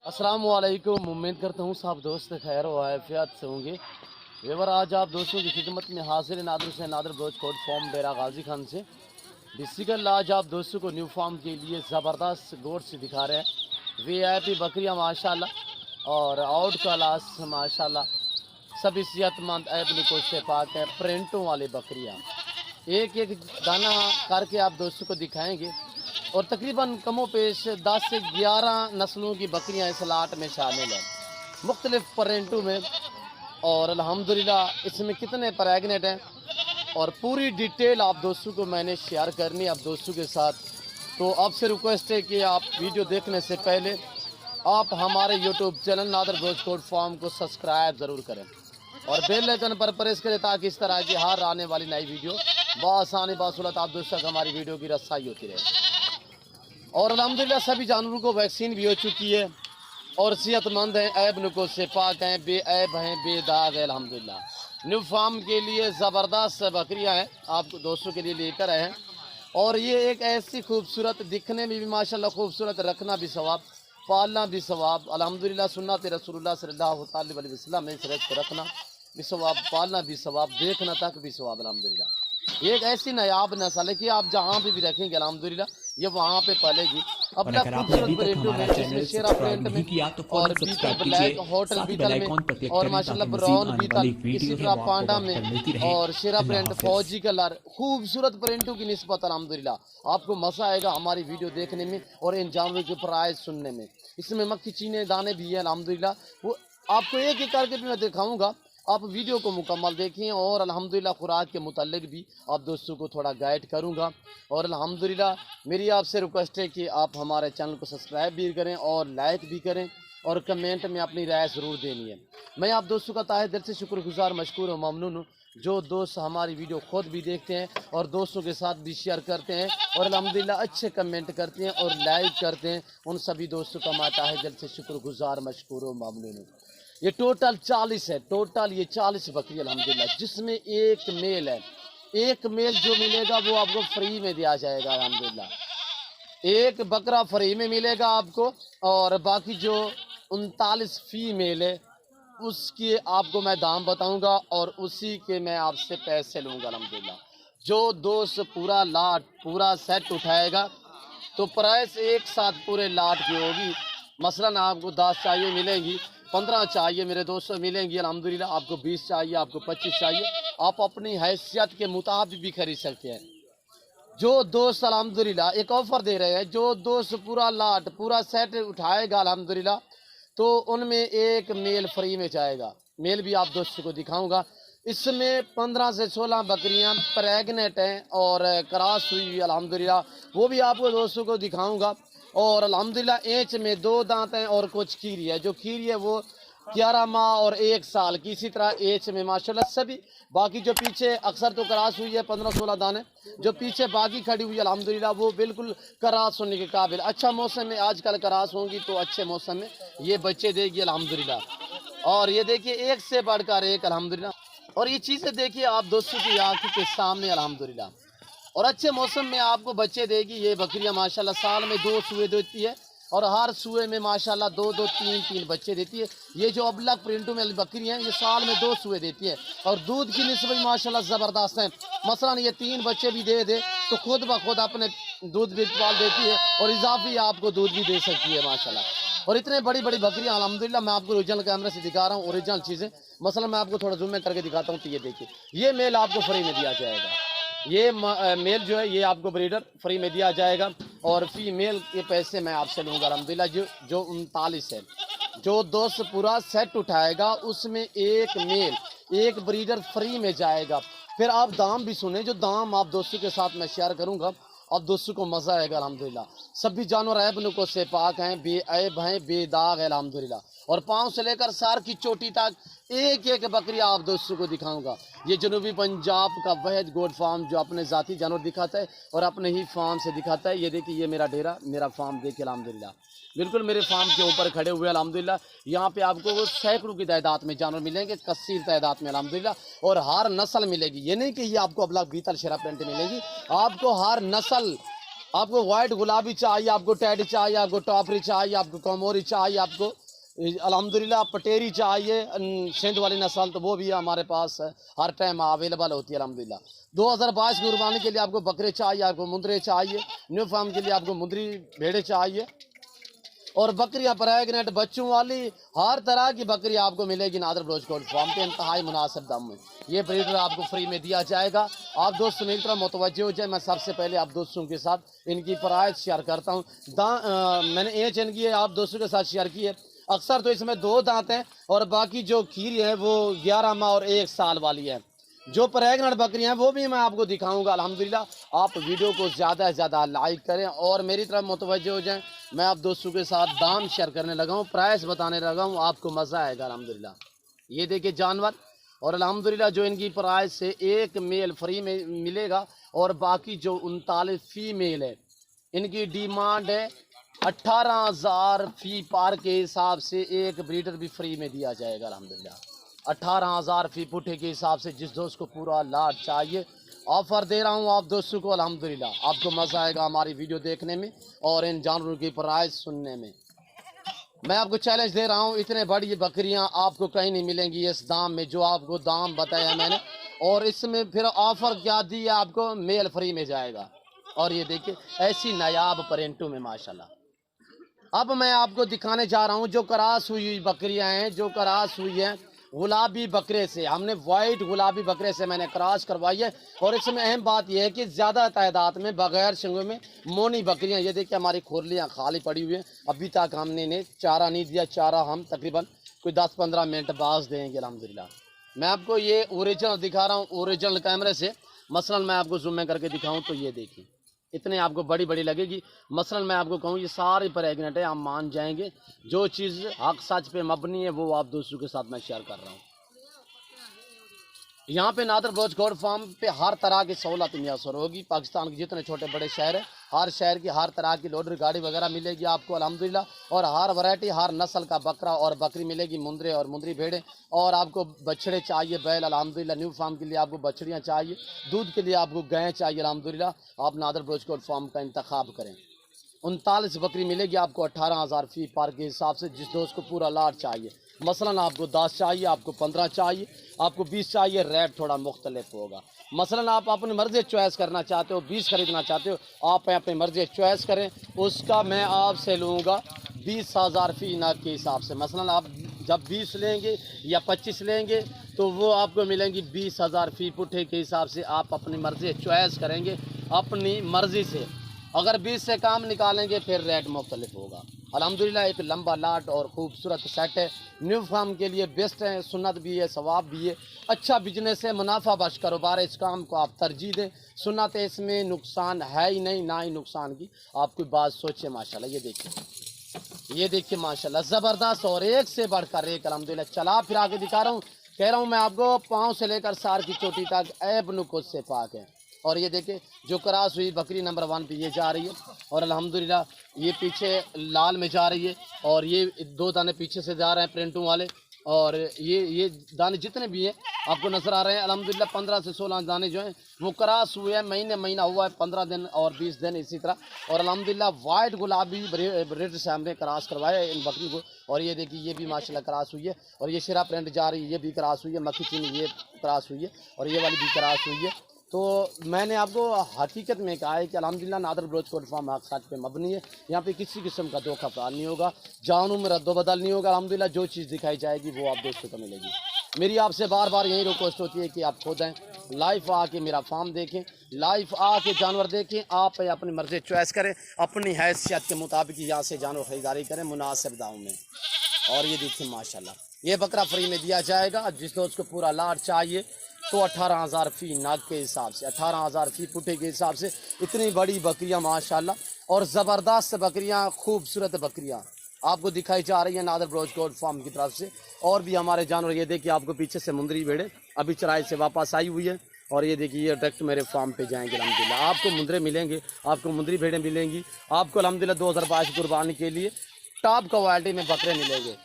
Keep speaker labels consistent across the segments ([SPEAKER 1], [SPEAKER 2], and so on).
[SPEAKER 1] अस्सलाम वालेकुम। उम्मीद करता हूँ सब दोस्त खैर व आफियत से होंगे। वेवर आज आप दोस्तों की खिदमत में हाजिर नादर से नादर ब्रोच कोट फॉर्म डेरा गाजी खान से बेसिकल आज आप दोस्तों को न्यू फार्म के लिए ज़बरदस्त गोट्स दिखा रहे हैं। वीआईपी बकरियाँ माशाल्लाह और आउट क्लास माशाल्लाह सभी सेहतमंद ऐबलिको से पाक है। प्रिंटों वाली बकरियाँ एक एक दाना करके आप दोस्तों को दिखाएंगे और तकरीबन कमो पेश 10 से 11 नस्लों की बकरियां इस लाट में शामिल हैं मुख्तलिफ प्रिंटों में। और अल्हम्दुलिल्लाह इसमें कितने प्रेगनेंट हैं और पूरी डिटेल आप दोस्तों को मैंने शेयर करनी है आप दोस्तों के साथ। तो आपसे रिक्वेस्ट है कि आप वीडियो देखने से पहले आप हमारे YouTube channel Nadir Baloch Kot farm को सब्सक्राइब ज़रूर करें और बेल आइकन पर प्रेस करें ताकि इस तरह की हर आने वाली नई वीडियो बआसानी बासुलत आप दोस्तों तक हमारी वीडियो की रसाई होती रहे। और अल्हम्दुलिल्लाह सभी जानवरों को वैक्सीन भी हो चुकी है और सेहतमंद हैं, ऐब नुको से पाक हैं, बेऐब हैं, बेदाग है। अल्हम्दुलिल्लाह न्यू फार्म के लिए ज़बरदस्त बकरियां हैं आप दोस्तों के लिए लेकर आए हैं। और ये एक ऐसी खूबसूरत, दिखने में भी माशाल्लाह खूबसूरत, रखना भी सवाब, पालना भी सवाब। अल्हम्दुलिल्लाह सुन्नत रसूलुल्लाह सल्लल्लाहु अलैहि वसल्लम में इस को रखना भी सवाब, पालना भी सवाब, देखना तक भी सवाब। अल्हम्दुलिल्लाह ये एक ऐसी नायाब नस्ल है कि आप जहाँ पे भी रखेंगे अल्हम्दुलिल्लाह ये वहाँ पे पलेगी।
[SPEAKER 2] और अगर आपने अभी तक हमारा चैनल सब्सक्राइब नहीं किया तो फौरन सब्सक्राइब कीजिए, साथ ही बेल आइकॉन पर क्लिक
[SPEAKER 1] और
[SPEAKER 2] करें
[SPEAKER 1] माशाल्लाह
[SPEAKER 2] ताकि
[SPEAKER 1] ब्राउन
[SPEAKER 2] मज़ीद आने वाली
[SPEAKER 1] बीतल,
[SPEAKER 2] वीडियो
[SPEAKER 1] इसी
[SPEAKER 2] है
[SPEAKER 1] तरह
[SPEAKER 2] वो आपको
[SPEAKER 1] पांडा
[SPEAKER 2] वक्त पर मिलती
[SPEAKER 1] में
[SPEAKER 2] रहे।
[SPEAKER 1] और शेरा
[SPEAKER 2] अल्लाह
[SPEAKER 1] प्रिंट,
[SPEAKER 2] हाफिज़।
[SPEAKER 1] फौजी कलर, खूबसूरत प्रिंटों की निस्बत अल्हम्दुलिल्लाह आपको मजा आएगा हमारी वीडियो देखने में और इन जानवरों के प्राइस सुनने में। इसमें मक्खी चीने दाने भी हैं अल्हम्दुलिल्लाह, वो आपको एक एक करके भी मैं दिखाऊंगा। आप वीडियो को मुकम्मल देखें और अल्हम्दुलिल्लाह खुराक के मुतालिक भी आप दोस्तों को थोड़ा गाइड करूंगा। और अल्हम्दुलिल्लाह मेरी आपसे रिक्वेस्ट है कि आप हमारे चैनल को सब्सक्राइब भी करें और लाइक भी करें और कमेंट में अपनी राय ज़रूर देनी है। मैं आप दोस्तों का ताहे दिल से शुक्रगुजार, मशकूर और ममनून हूँ जो दोस्त हमारी वीडियो खुद भी देखते हैं और दोस्तों के साथ भी शेयर करते हैं और अल्हम्दुलिल्लाह अच्छे कमेंट करते हैं और लाइक करते हैं। उन सभी दोस्तों का मैं ताहे दिल से शुक्रगुजार, मशकूर और ममनून हूँ। ये टोटल 40 है, टोटल ये 40 बकरी अल्हम्दुलिल्लाह, जिसमें एक मेल है। एक मेल जो मिलेगा वो आपको फ्री में दिया जाएगा अल्हम्दुलिल्लाह, एक बकरा फ्री में मिलेगा आपको। और बाकी जो 39 फीमेल है उसके आपको मैं दाम बताऊंगा और उसी के मैं आपसे पैसे लूँगा अल्हम्दुलिल्लाह। जो दोस्त पूरा लाट पूरा सेट उठाएगा तो प्राइस एक साथ पूरे लाट की होगी। मसलन आपको 10 चाहिए मिलेंगी, 15 चाहिए मेरे दोस्तों मिलेंगी अल्हम्दुलिल्लाह, आपको 20 चाहिए, आपको 25 चाहिए, आप अपनी हैसियत के मुताबिक भी खरीद सकते हैं। जो दोस्त अल्हम्दुलिल्लाह एक ऑफ़र दे रहे हैं, जो दोस्त पूरा लाट पूरा सेट उठाएगा अल्हम्दुलिल्लाह तो उनमें एक मेल फ्री में जाएगा। मेल भी आप दोस्तों को दिखाऊंगा। इसमें 15 से 16 बकरियां प्रेग्नेंट हैं और क्रॉस हुई हुई अल्हम्दुलिल्लाह, वो भी आपको दोस्तों को दिखाऊंगा। और अल्हम्दुलिल्लाह एंच में 2 दांत हैं और कुछ खीरी है, जो खीरी है वो 11 माह और 1 साल की। इसी तरह एच में माशाल्लाह सभी, बाकी जो पीछे अक्सर तो क्रॉस हुई है 15-16 दाने, जो पीछे बाकी खड़ी हुई है अल्हम्दुलिल्लाह वो बिल्कुल क्रॉस होने के काबिल। अच्छा मौसम में आजकल क्रॉस होंगी तो अच्छे मौसम में ये बच्चे देगी अल्हम्दुलिल्लाह। और ये देखिए एक से बढ़कर एक अल्हम्दुलिल्लाह, और ये चीज़ें देखिए आप दोस्तों की आंखों के सामने अल्हम्दुलिल्लाह, और अच्छे मौसम में आपको बच्चे देगी ये बकरियां माशाल्लाह। साल में 2 सुए देती है और हर सुए में माशाल्लाह 2-2, 3-3 बच्चे देती है। ये जो अबलग प्रिंटों में बकरी हैं ये साल में 2 सुए देती है और दूध की निस्बत माशाल्लाह ज़बरदस्त है। मसलन ये 3 बच्चे भी दे दे तो खुद ब खुद अपने दूध भी पाल देती है और इजाफी आपको दूध भी दे सकती है माशाल्लाह। और इतने बड़ी बड़ी बकरियां अल्हम्दुलिल्लाह, मैं आपको ओरिजिनल कैमरे से दिखा रहा हूँ ओरिजिनल चीज़ें। मसलन मैं आपको थोड़ा जूम में करके दिखाता हूँ तो ये देखिए, ये मेल आपको फ्री में दिया जाएगा। ये मेल जो है ये आपको ब्रीडर फ्री में दिया जाएगा और फीमेल के पैसे मैं आपसे लूँगा अल्हम्दुलिल्लाह। जो 39 है, जो दोस्त पूरा सेट उठाएगा उसमें एक मेल एक ब्रीडर फ्री में जाएगा। फिर आप दाम भी सुने, जो दाम आप दोस्तों के साथ मैं शेयर करूँगा आप दोस्तों को मज़ा आएगा अल्हम्दुलिल्लाह। सभी जानवर ऐब नुको से पाक हैं, बेऐब हैं, बेदाग है अल्हम्दुलिल्लाह। और पाँव से लेकर सार की चोटी तक एक एक बकरी आप दोस्तों को दिखाऊंगा। ये जनूबी पंजाब का वहद गोट फार्म जो अपने ज़ाती जानवर दिखाता है और अपने ही फार्म से दिखाता है। ये देखिए ये मेरा डेरा, मेरा फार्म देखिए अल्हम्दुलिल्लाह, बिल्कुल मेरे फार्म के ऊपर खड़े हुए अल्हम्दुलिल्लाह। यहाँ पे आपको वो सैकड़ों की तादाद में जानवर मिलेंगे, कसीर तादाद में अल्हम्दुलिल्लाह, और हर नस्ल मिलेगी। ये नहीं कि ये आपको अबलग बीतल शेरा प्रिंट मिलेगी, आपको हर नस्ल आपको वाइट गुलाबी चाहिए, आपको टेडी चाहिए, आपको टॉपरी चाहिए, आपको कमोरी चाहिए, आपको अल्हम्दुलिल्लाह पटेरी चाहिए, सिंध वाली नस्ल तो वो भी हमारे पास है, हर टाइम अवेलेबल होती है अल्हम्दुलिल्लाह। 2022 की कुर्बानी के लिए आपको बकरे चाहिए, आपको मुंदरे चाहिए, न्यू फार्म के लिए आपको मुंदरी भेड़े चाहिए, और बकरियां प्रेग्नेंट बच्चों वाली हर तरह की बकरी आपको मिलेगी नादर बलोच गोल्ड फार्म पे इंतहाई मुनासिब दाम में। ये ब्रीडर आपको फ्री में दिया जाएगा। आप दोस्तों मेरी तरफ मुतवज्जो हो जाए। मैं सबसे पहले आप दोस्तों के साथ इनकी प्राइस शेयर करता हूँ। मैंने एज इनकी है आप दोस्तों के साथ शेयर की है। अक्सर तो इसमें 2 दांत हैं और बाकी जो खीरी है वो 11 माह और 1 साल वाली है। जो प्रेग्नेंट बकरियां हैं वो भी मैं आपको दिखाऊंगा अल्हम्दुलिल्लाह। आप वीडियो को ज़्यादा से ज़्यादा लाइक करें और मेरी तरफ मुतवज्जो हो जाएं। मैं आप दोस्तों के साथ दाम शेयर करने लगा हूँ, प्राइस बताने लगा हूँ, आपको मज़ा आएगा अल्हम्दुलिल्लाह। ये देखिए जानवर, और अल्हम्दुलिल्लाह जो इनकी प्राइस से 1 मेल फ्री में मिलेगा और बाकी जो 39 फीमेल है इनकी डिमांड है 18,000 फी पार के हिसाब से एक ब्रीडर भी फ्री में दिया जाएगा अल्हम्दुलिल्लाह। 18,000 फी पुठे के हिसाब से जिस दोस्त को पूरा लाट चाहिए ऑफ़र दे रहा हूँ आप दोस्तों को अल्हम्दुलिल्लाह। आपको मज़ा आएगा हमारी वीडियो देखने में और इन जानवरों की प्राइस सुनने में। मैं आपको चैलेंज दे रहा हूँ, इतने बड़ी बकरियाँ आपको कहीं नहीं मिलेंगी इस दाम में जो आपको दाम बताया मैंने। और इसमें फिर ऑफ़र क्या दी है आपको, मेल फ्री में जाएगा। और ये देखिए ऐसी नायाब प्रिंटों में माशाल्लाह। अब मैं आपको दिखाने जा रहा हूँ जो क्रॉस हुई बकरियां हैं, जो क्रॉस हुई हैं गुलाबी बकरे से। हमने वाइट गुलाबी बकरे से मैंने क्रॉस करवाई है। और इसमें अहम बात यह है कि ज़्यादा तादाद में बगैर शिंगों में मोनी बकरियां, ये देखिए हमारी खुरलियाँ खाली पड़ी हुई हैं। अभी तक हमने इन्हें चारा नहीं दिया। चारा हम तकरीबन कोई 10-15 मिनट बाद देंगे अल्हम्दुलिल्लाह। मैं आपको ये ओरिजिनल दिखा रहा हूँ ओरिजिनल कैमरे से। मसलन मैं आपको जूम में करके दिखाऊँ तो ये देखिए इतने आपको बड़ी बड़ी लगेगी। मसलन मैं आपको कहूँ ये सारी प्रेग्नेंट है, आप मान जाएंगे। जो चीज़ हक सच पे मबनी है वो आप दोस्तों के साथ मैं शेयर कर रहा हूँ। यहाँ पे नादर बलोच गोल्ड फार्म पे हर तरह की सहूलत मैसर होगी। पाकिस्तान के जितने छोटे बड़े शहर हैं हर शहर की हर तरह की लोडर गाड़ी वगैरह मिलेगी आपको अल्हम्दुलिल्लाह। और हर वैरायटी हर नस्ल का बकरा और बकरी मिलेगी, मुंदरे और मुंदरी भेड़े। और आपको बछड़े चाहिए बैल अल्हम्दुलिल्लाह। न्यू फार्म के लिए आपको बछड़ियाँ चाहिए, दूध के लिए आपको गायें चाहिए अल्हम्दुलिल्लाह। आप नादर बलोच गोल्ड फार्म का इंतखाब करें। 39 बकरी मिलेगी आपको 18,000 फी पार के हिसाब से जिस दोस्त को पूरा लाट चाहिए। मसलन आपको 10 चाहिए, आपको 15 चाहिए, आपको 20 चाहिए, रेट थोड़ा मुख्तलिफ होगा। मसलन आप अपनी मर्ज़ी चॉइस करना चाहते हो, 20 खरीदना चाहते हो, आप अपनी मर्ज़ी चॉइस करें। उसका मैं आपसे लूँगा 20,000 फी नाग के हिसाब से। मसलन आप जब 20 लेंगे या 25 लेंगे तो वो आपको मिलेंगी 20,000 फी पुठे के हिसाब से। आप अपनी मर्ज़ी चॉइस करेंगे अपनी मर्ज़ी से। अगर 20 से काम निकालेंगे फिर रेट मुख्तलिफ होगा। अल्हम्दुलिल्लाह एक लंबा लाट और खूबसूरत सेट है। न्यू फार्म के लिए बेस्ट है, सुन्नत भी है, सवाब भी है, अच्छा बिजनेस है, मुनाफा बख्श कारोबार है। इस काम को आप तरजीह दें। सुन्नत है, इसमें नुकसान है ही नहीं, ना ही नुकसान की आप कोई बात सोचें। माशाल्लाह ये देखिए माशाल्लाह ज़बरदस्त और एक से बढ़कर एक अल्हम्दुलिल्लाह। चला फिर आगे दिखा रहा हूँ, कह रहा हूँ मैं आपको पाँव से लेकर सार की चोटी तक ऐब नुकुस से पाक है। और ये देखिए जो क्रॉस हुई बकरी नंबर 1 पे ये जा रही है और अल्हम्दुलिल्लाह ये पीछे लाल में जा रही है और ये 2 दाने पीछे से जा रहे हैं प्रिंटों वाले। और ये दाने जितने भी हैं आपको नज़र आ रहे हैं अल्हम्दुलिल्लाह 15 से 16 दाने जो हैं वो क्रॉस हुए हैं। महीना हुआ है, 15 दिन और 20 दिन इसी तरह। और अल्हम्दुलिल्लाह वाइट गुलाबी ब्रीड से हमने क्रॉस करवाया है इन बकरी को। और ये देखिए ये भी माशाल्लाह क्रॉस हुई है। और ये शिरा प्रिंट जा रही है, ये भी क्रॉस हुई है। मक्खी चीनी ये क्रॉस हुई है और ये वाली भी क्रॉस हुई है। तो मैंने आपको हकीकत में कहा है कि अल्हम्दुलिल्लाह नादर बलोच गोल्ड फार्म हक सच पे मबनी है। यहाँ पे किसी किस्म का धोखा प्यार नहीं होगा, जानों में रद्दोबदल नहीं होगा। अल्हम्दुलिल्लाह जो चीज़ दिखाई जाएगी वो आप दोस्तों को मिलेगी। मेरी आपसे बार बार यही रिक्वेस्ट होती है कि आप खुद हैं लाइव आके मेरा फार्म देखें, लाइव आके जानवर देखें, आप अपनी मर्ज़ी चॉइस करें, अपनी हैसियत के मुताबिक यहाँ से जानवर ख़रीदारी करें मुनासिब दाम में। और ये देखिए माशाल्लाह ये बकरा फ्री में दिया जाएगा जिस दोस्त को पूरा लाट चाहिए। तो 18,000 फी नाग के हिसाब से, 18,000 फी पुठे के हिसाब से। इतनी बड़ी बकरियां माशाल्लाह और ज़बरदस्त बकरियां, खूबसूरत बकरियां आपको दिखाई जा रही है नादर बलोच गोल्ड फार्म की तरफ से। और भी हमारे जानवर ये देखिए आपको पीछे से मुंदरी भेड़े अभी चराई से वापस आई हुई है। और ये देखिए ये डायरेक्ट मेरे फार्म पे जाएंगे अल्हम्दुलिल्लाह। आपको मुंदरे मिलेंगे, आपको मुंदरी भेड़ें मिलेंगी, आपको अल्हम्दुलिल्लाह 2022 कुर्बानी के लिए टॉप क्वालिटी में बकरे मिलेंगे।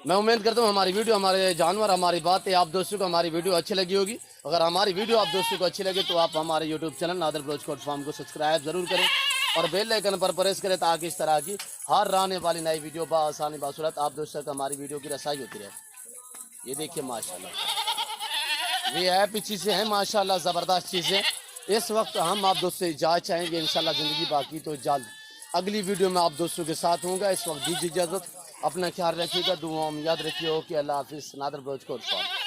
[SPEAKER 1] मैं उम्मीद करता हूँ हमारी वीडियो, हमारे जानवर, हमारी बातें आप दोस्तों को हमारी वीडियो अच्छी लगी होगी। अगर हमारी वीडियो आप दोस्तों को अच्छी लगे तो आप हमारे YouTube channel Nadir Baloch Kot farm को सब्सक्राइब ज़रूर करें और बेल आइकन पर प्रेस करें ताकि इस तरह की हर आने वाली नई वीडियो बआसानी बासूरत आप दोस्तों तक हमारी वीडियो की रसाई होती रहे। ये देखिए माशाल्लाह, ये हैप्पी चीज़ें हैं माशाल्लाह, ज़बरदस्त चीज़ें। इस वक्त हम आप दोस्तों से इजाज़त चाहेंगे, इंशाल्लाह ज़िंदगी बाकी तो जल्द अगली वीडियो में आप दोस्तों के साथ होऊंगा। इस वक्त दीजिए इजाज़त, अपना ख्याल रखिएगा, दुआओं में याद रखिए। ओके, अल्लाह हाफिज़। नादर बलोच कोट फार्म।